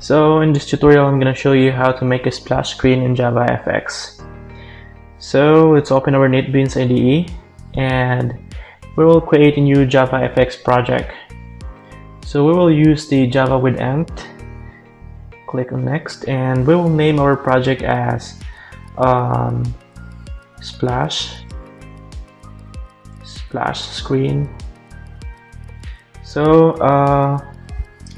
So in this tutorial, I'm going to show you how to make a splash screen in JavaFX. So let's open our NetBeans IDE and we will create a new JavaFX project. So we will use the Java with Ant. Click on next and we will name our project as Splash Screen. So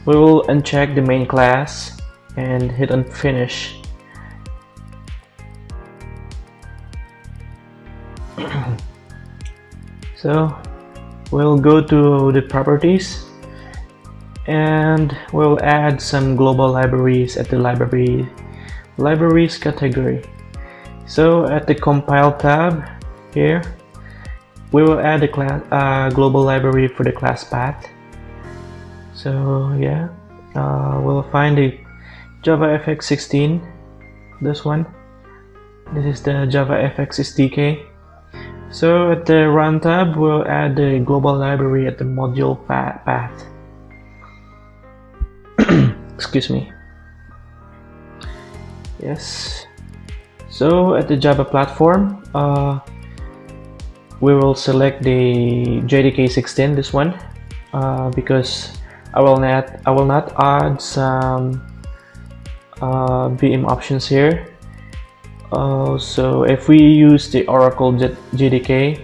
we will uncheck the main class and hit on finish. So we'll go to the properties and we'll add some global libraries at the libraries category. So at the compile tab here, we will add a global library for the class path. So yeah, we'll find the JavaFX 16, this one. This is the JavaFX SDK. So at the run tab, we'll add the global library at the module path. Excuse me. Yes. So at the Java platform, we will select the JDK 16, this one, because I will not add some VM options here. So if we use the Oracle JDK,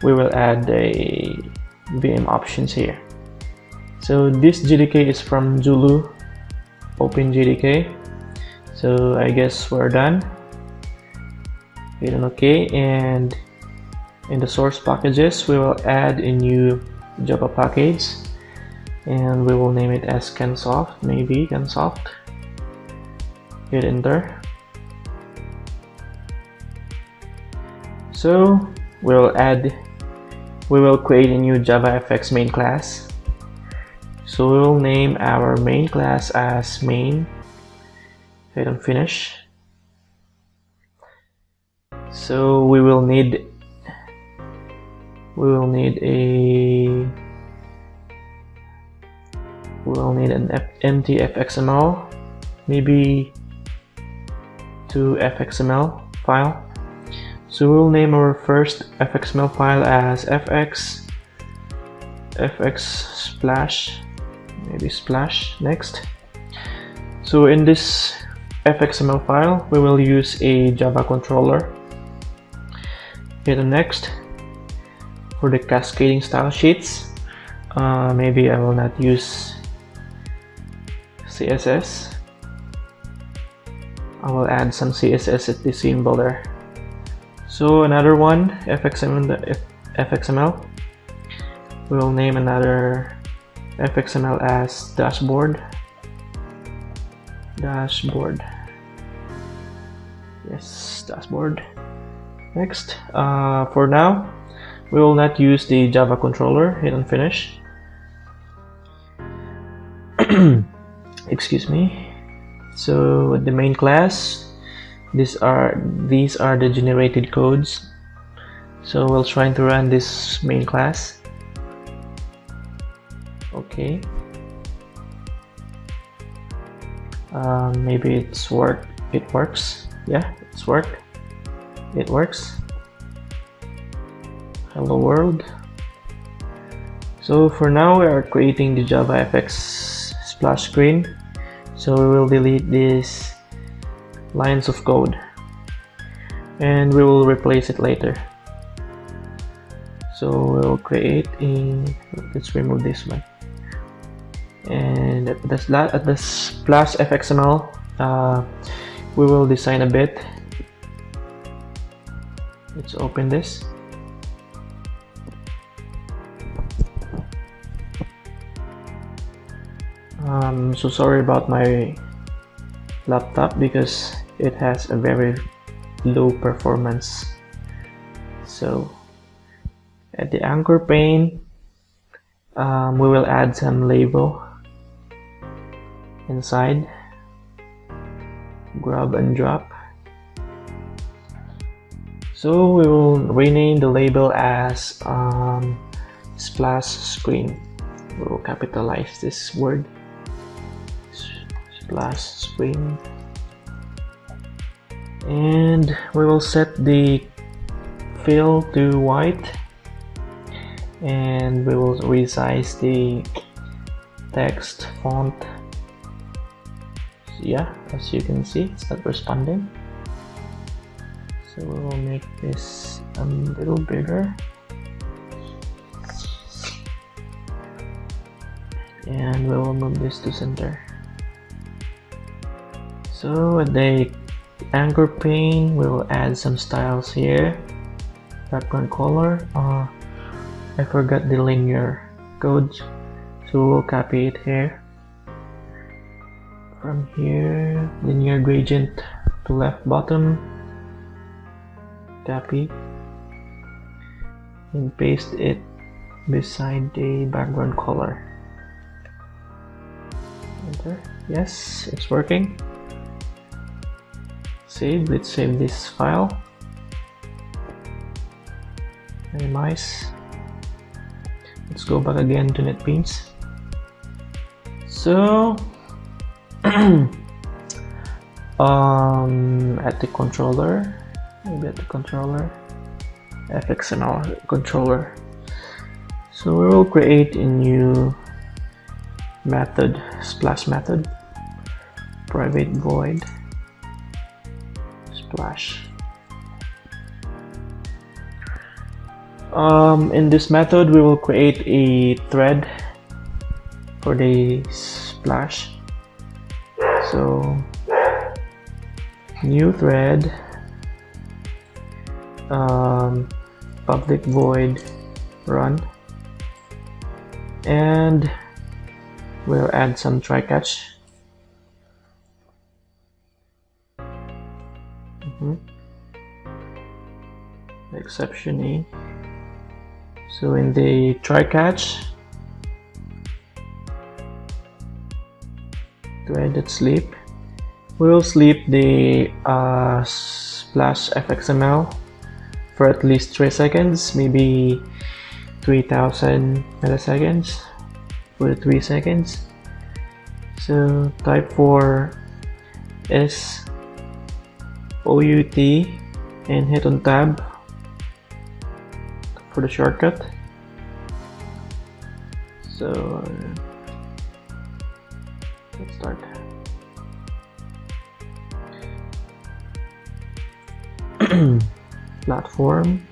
we will add the VM options here. So this JDK is from Zulu Open JDK. So I guess we're done. Hit on OK, and in the source packages, we will add a new Java package, and we will name it as Kensoft, maybe Kensoft. Hit enter. So we will create a new JavaFX main class. So we will name our main class as main. Hit on finish. So we will need an empty fxml, maybe to fxml file. So we'll name our first fxml file as fx splash, maybe splash next. So in this fxml file, we will use a Java controller. Hit on next. For the cascading style sheets, maybe I will not use CSS. I will add some CSS at the symbol there. So another one, fxml. We will name another fxml as dashboard. Yes, dashboard. Next, for now, we will not use the Java controller. Hit on finish. Excuse me. So the main class, these are the generated codes. So we'll try to run this main class. Okay. Maybe it works. Yeah, it's worked. It works. Hello world. So for now we are creating the JavaFX splash screen. So we will delete these lines of code and we will replace it later. So we'll create let's remove this one. And at the splash fxml, we will design a bit. Let's open this. I'm so sorry about my laptop because it has a very low performance. So at the anchor pane, we will add some label inside. Grab and drop. So we will rename the label as splash screen. We will capitalize this word. Splash Screen, and we will set the fill to white, and we will resize the text font. So yeah, as you can see, it's not responding, so we will make this a little bigger, and we will move this to center. So at the anchor pane, we will add some styles here. Background color, I forgot the linear codes, so we'll copy it here. From here, linear gradient to left bottom, copy, and paste it beside the background color. Enter. Yes, it's working. Save. Let's save this file. Minimize. Let's go back again to NetBeans. So at the controller, maybe at the controller, fxml controller. So we will create a new method, splash method, private void splash. In this method, we will create a thread for the splash. So new thread, public void run, and we'll add some try catch. Exception A. So in the try catch, thread that sleep, we will sleep the splash fxml for at least 3 seconds, maybe 3000 milliseconds for 3 seconds. So type for is OUT and hit on tab for the shortcut. So let's start. Platform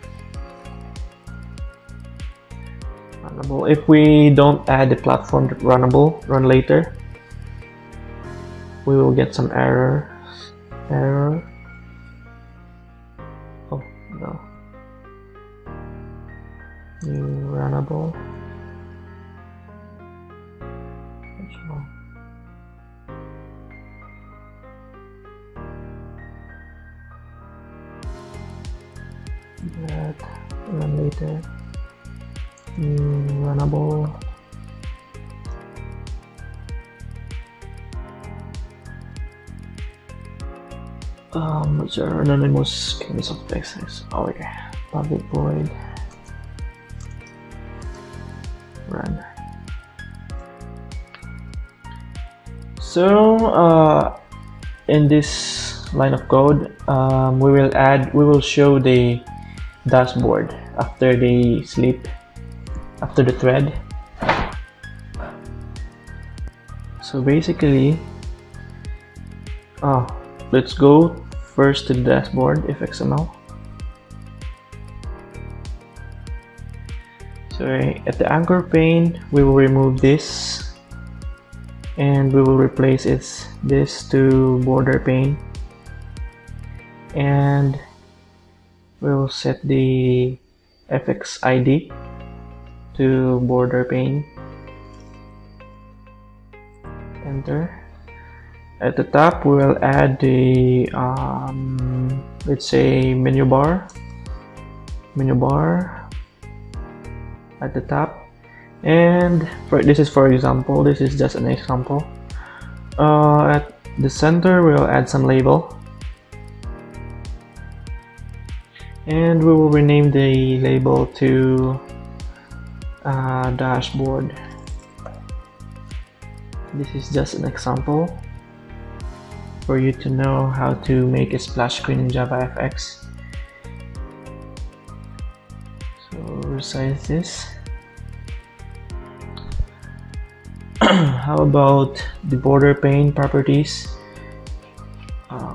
runnable. If we don't add the platform runnable, run later, we will get some error. Oh no. New runnable. That run later. New runnable. What's our anonymous Kensoft text? Oh yeah, public void run. So in this line of code, we will show the dashboard after they sleep, after the thread. So basically, let's go first to the dashboard fxml. So at the anchor pane, we will remove this and we will replace this to border pane, and we will set the FX ID to border pane. Enter. At the top, we will add the let's say menu bar at the top, and this is for example, this is just an example. At the center, we will add some label, and we will rename the label to dashboard. This is just an example. for you to know how to make a splash screen in JavaFX. So resize this. How about the border pane properties?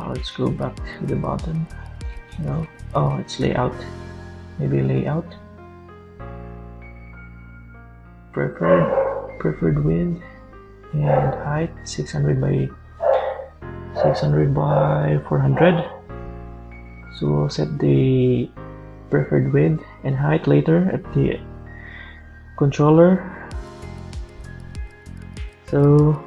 Let's go back to the bottom. No, oh, it's layout. Maybe layout. Preferred width and height 600 by 400. So we'll set the preferred width and height later at the controller. So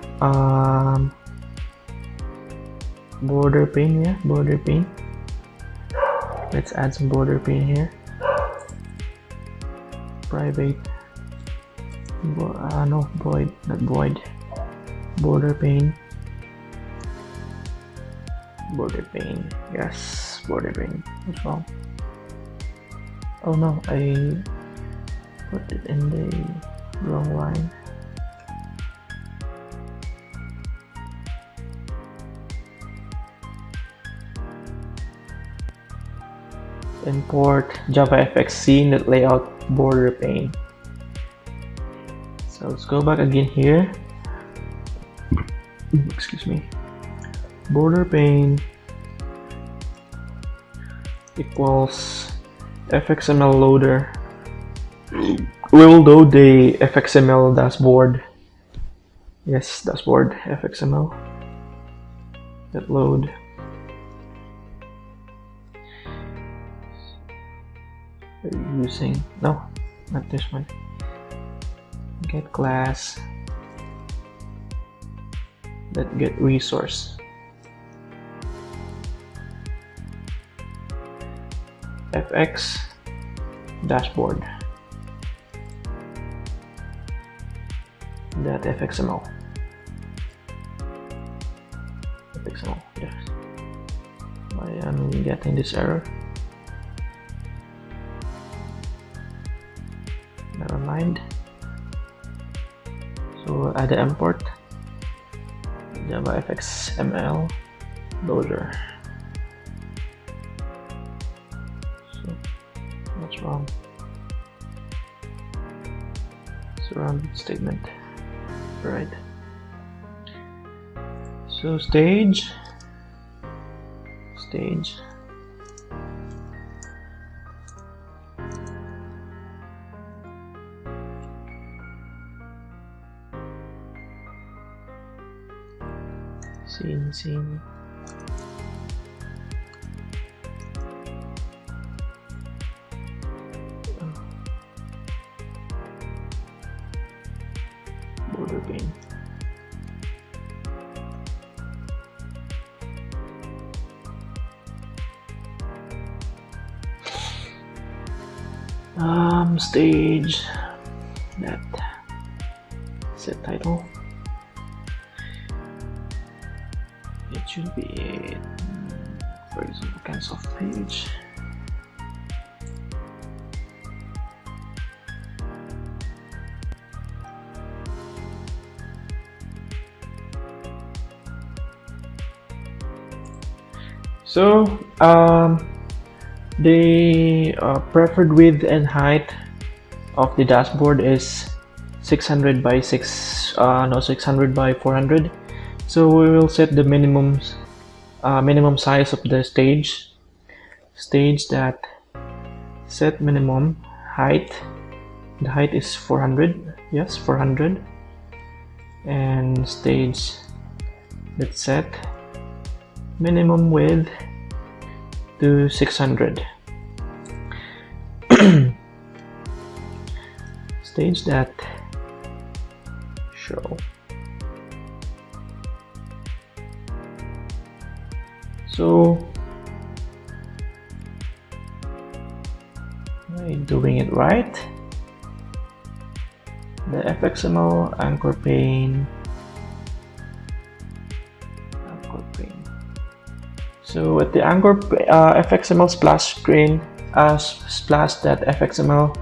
border pane, yeah, border pane. Let's add some border pane here. Private. No, void, not void. Border pane. Border pane. Yes, border pane. What's wrong? Oh no, I put it in the wrong line. Import JavaFX scene layout border pane. So let's go back again here. Excuse me. Border pane equals fxml loader. We'll load the fxml dashboard. Yes, dashboard fxml. That load. Using no, not this one. Get class. That get resource. fx dashboard. That fxml. Fxml. Yes. Why am I getting this error? Never mind. So we'll add the import javafx.xml loader. So what's wrong? Surrounded statement. Right. So stage. Scene. Border pane. Stage. That set title. It should be, for example, Kensoft page. So the preferred width and height of the dashboard is 600 by 600 by 400. So we will set the minimum size of the stage. That set minimum height. The height is 400. Yes, 400. And stage that set minimum width to 600. Stage that show. So am I doing it right? The fxml anchor pane. So at the anchor fxml splash screen, splash.fxml,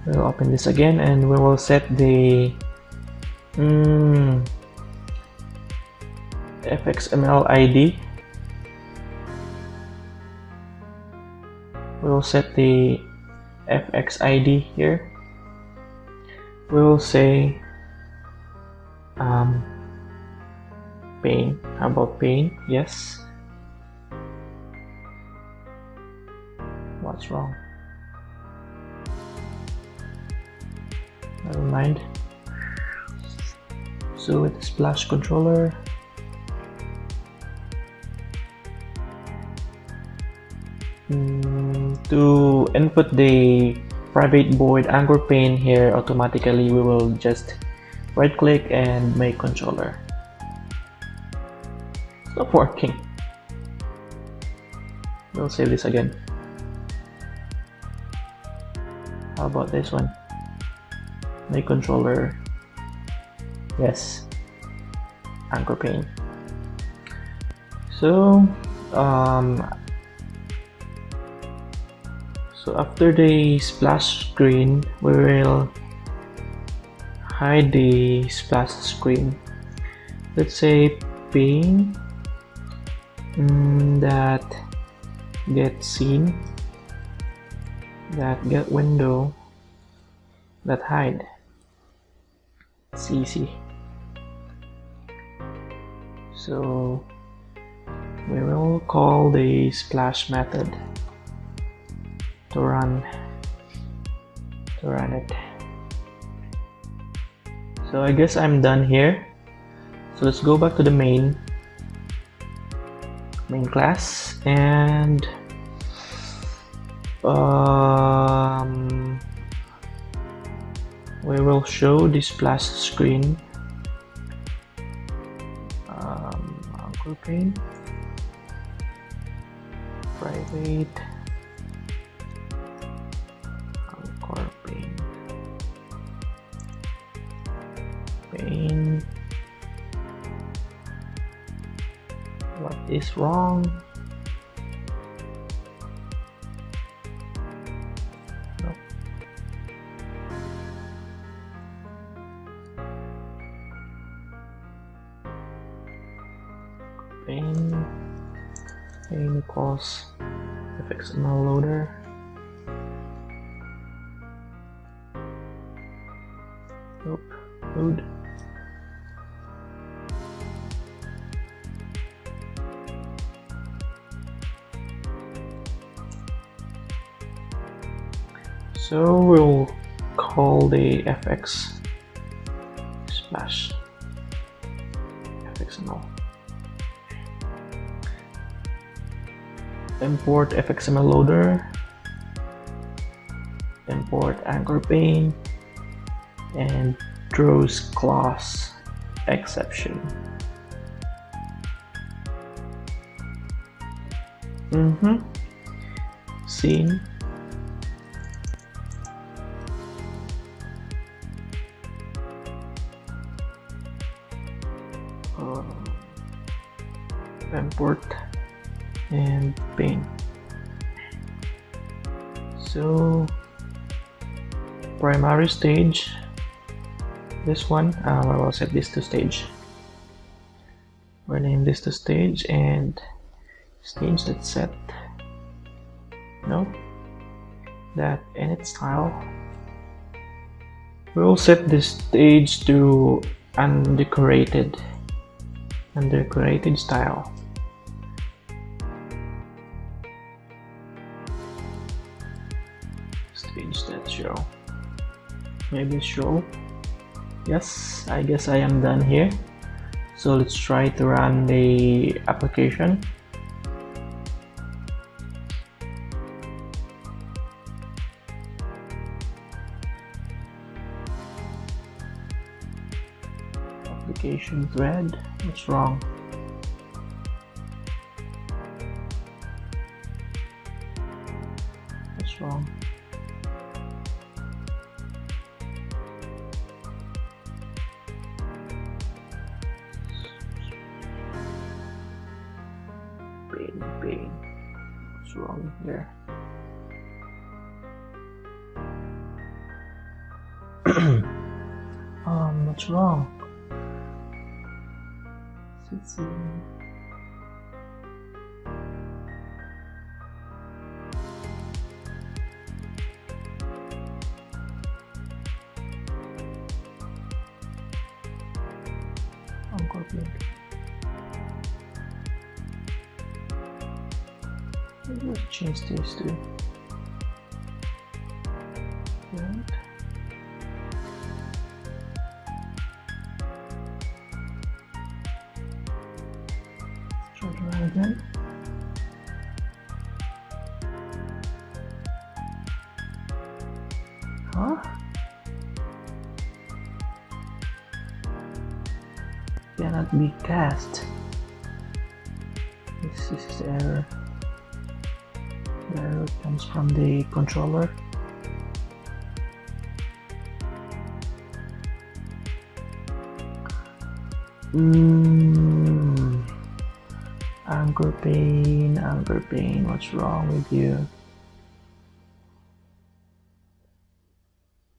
we'll open this again and we will set the .fxml ID. We'll set the fx ID here. We'll say pane. How about pane? Yes. What's wrong? Never mind. So with the Splash controller, to input the private void anchor pane here automatically, we will just right click and make controller. It's not working. We'll save this again. How about this one? Make controller. Yes. Anchor pane. So after the splash screen, we will hide the splash screen. Let's say pane that get seen, that get window, that hide. It's easy. So we will call the splash method to run it. So I guess I'm done here. So let's go back to the main class, and we will show the splash screen anchor pane, private anchor pane, what is wrong? No. Pane equals fxml loader. Nope. Load. So we'll call the fx splash fxml. Import fxml loader, import anchor pane, and throws class exception. Scene. Import and pane. So primary stage, this one, I will set this to stage. We'll name this to stage, and stage that's set. No, that init style. We'll set this stage to undecorated style. Stage that show. Maybe show. Yes, I guess I am done here. So let's try to run the application. Application thread. What's wrong? What's wrong? Pane. What's wrong here? What's wrong? Let's see. Let's change this to right. Try to run again. Huh? Cannot be cast. This is the error. The error comes from the controller. Anchor pane, what's wrong with you?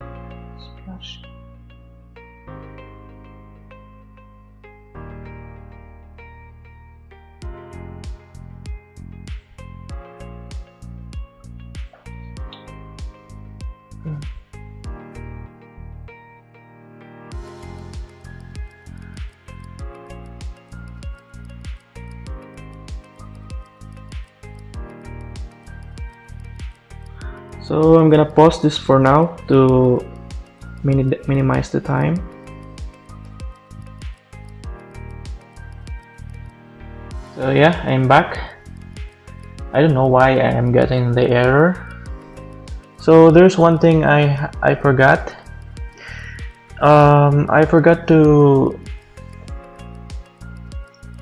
Splash. So I'm gonna pause this for now to minimize the time. So yeah, I'm back. I don't know why I am getting the error. So there's one thing I forgot. I forgot to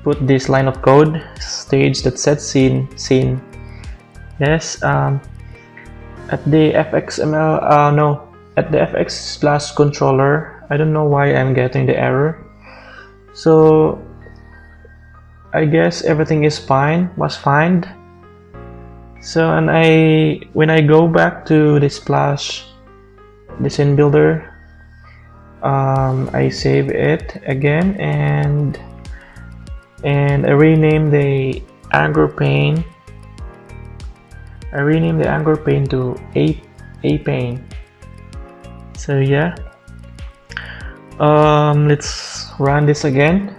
put this line of code, stage that sets scene. Yes. At the fxml at the fx splash controller, I don't know why I'm getting the error. So I guess everything was fine. So when I go back to the Splash scene builder, I save it again and I rename the anchor pane. I rename the anchor pane to a pane. So yeah, let's run this again.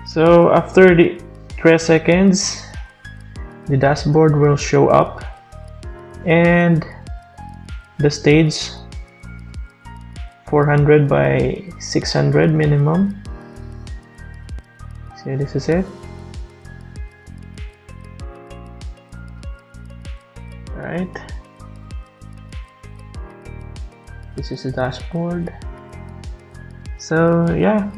So after the 3 seconds, the dashboard will show up and the stage 400 by 600 minimum. So this is it. Right. This is the dashboard. So yeah.